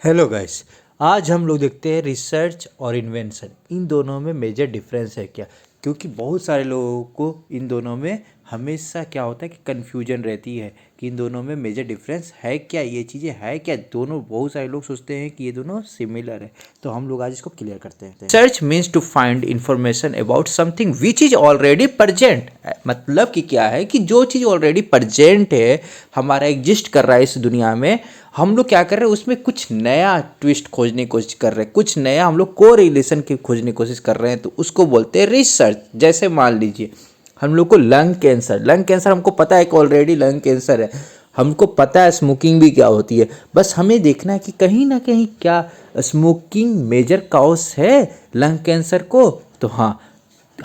Hello guys. आज हम लोग देखते हैं रिसर्च और इन्वेंशन, इन दोनों में मेजर डिफरेंस है क्या। क्योंकि बहुत सारे लोगों को इन दोनों में हमेशा क्या होता है कि कन्फ्यूजन रहती है कि इन दोनों में मेजर डिफरेंस है क्या, ये चीज़ें है क्या। दोनों बहुत सारे लोग सोचते हैं कि ये दोनों सिमिलर है, तो हम लोग आज इसको क्लियर करते हैं। Research means to find information about something which is already present. मतलब कि क्या है कि जो चीज़ ऑलरेडी प्रजेंट है, हमारा एग्जिस्ट कर रहा है इस दुनिया में, हम लोग क्या कर रहे हैं उसमें कुछ नया ट्विस्ट खोजने की कोशिश कर रहे हैं, कुछ नया हम लोग को रिलेशन की खोजने की कोशिश कर रहे हैं, तो उसको बोलते हैं रिसर्च। जैसे मान लीजिए हम लोग को लंग कैंसर हमको पता है कि ऑलरेडी लंग कैंसर है, हमको पता है स्मोकिंग भी क्या होती है, बस हमें देखना है कि कहीं ना कहीं क्या स्मोकिंग मेजर कॉज है लंग कैंसर को। तो हाँ,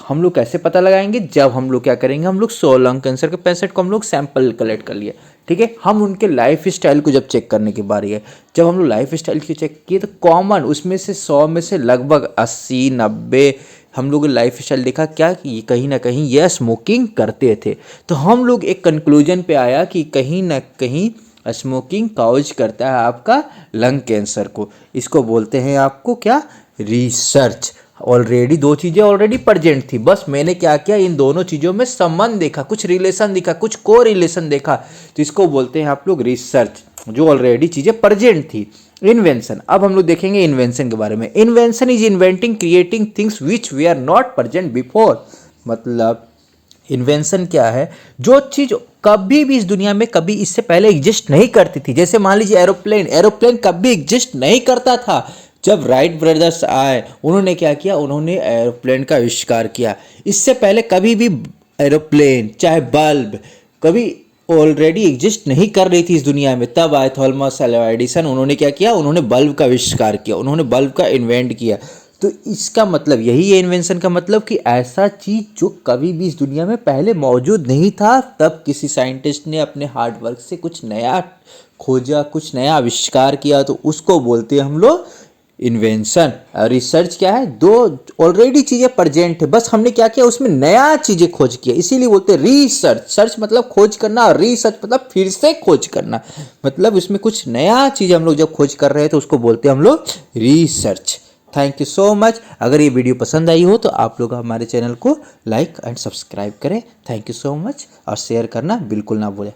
हम लोग कैसे पता लगाएंगे, जब हम लोग क्या करेंगे, हम लोग 100 लंग कैंसर के पेशेंट को हम लोग सैंपल कलेक्ट कर लिए, ठीक है। हम उनके लाइफ स्टाइल को जब चेक करने की बारी है, जब हम लोग लाइफ स्टाइल की चेक किए तो कॉमन उसमें से 100 में से लगभग 80-90 हम लोग लाइफ स्टाइल देखा क्या कि ये कहीं ना कहीं यह स्मोकिंग करते थे। तो हम लोग एक कंक्लूजन पे आया कि कहीं ना कहीं स्मोकिंग कॉज करता है आपका लंग कैंसर को। इसको बोलते हैं आपको क्या, रिसर्च। ऑलरेडी दो चीज़ें ऑलरेडी प्रेजेंट थी, बस मैंने क्या किया, इन दोनों चीज़ों में संबंध देखा, कुछ रिलेशन दिखा, कुछ को रिलेशन देखा, तो इसको बोलते हैं आप लोग रिसर्च, जो ऑलरेडी चीज़ें प्रेजेंट थी। इन्वेंशन, अब हम लोग देखेंगे इन्वेंशन के बारे में। Invention is inventing creating things which we are not present before. मतलब इन्वेंशन क्या है, जो चीज़ कभी भी इस दुनिया में कभी इससे पहले एग्जिस्ट नहीं करती थी। जैसे मान लीजिए एरोप्लेन, एरोप्लेन कभी एग्जिस्ट नहीं करता था। जब राइट ब्रदर्स आए, उन्होंने क्या किया, उन्होंने एरोप्लेन का आविष्कार किया। इससे पहले कभी भी एरोप्लेन चाहे बल्ब कभी ऑलरेडी एग्जिस्ट नहीं कर रही थी इस दुनिया में। तब आए थॉमस अल्वा एडिसन, उन्होंने क्या किया, उन्होंने बल्ब का आविष्कार किया, उन्होंने बल्ब का इन्वेंट किया। तो इसका मतलब यही है इन्वेंशन का मतलब, कि ऐसा चीज़ जो कभी भी इस दुनिया में पहले मौजूद नहीं था, तब किसी साइंटिस्ट ने अपने हार्ड वर्क से कुछ नया खोजा, कुछ नया आविष्कार किया, तो उसको बोलते हैं हम लोग इन्वेंशन। रिसर्च क्या है, दो ऑलरेडी चीज़ें प्रेजेंट है, बस हमने क्या किया, उसमें नया चीज़ें खोज किया, इसीलिए बोलते हैं रिसर्च। सर्च मतलब खोज करना, और रिसर्च मतलब फिर से खोज करना, मतलब उसमें कुछ नया चीज़ हम लोग जब खोज कर रहे हैं तो उसको बोलते हैं हम लोग research. Thank you so much. अगर ये वीडियो पसंद आई हो तो आप लोग हमारे चैनल को लाइक एंड सब्सक्राइब करें। थैंक यू सो मच, और शेयर करना बिल्कुल ना भूलें।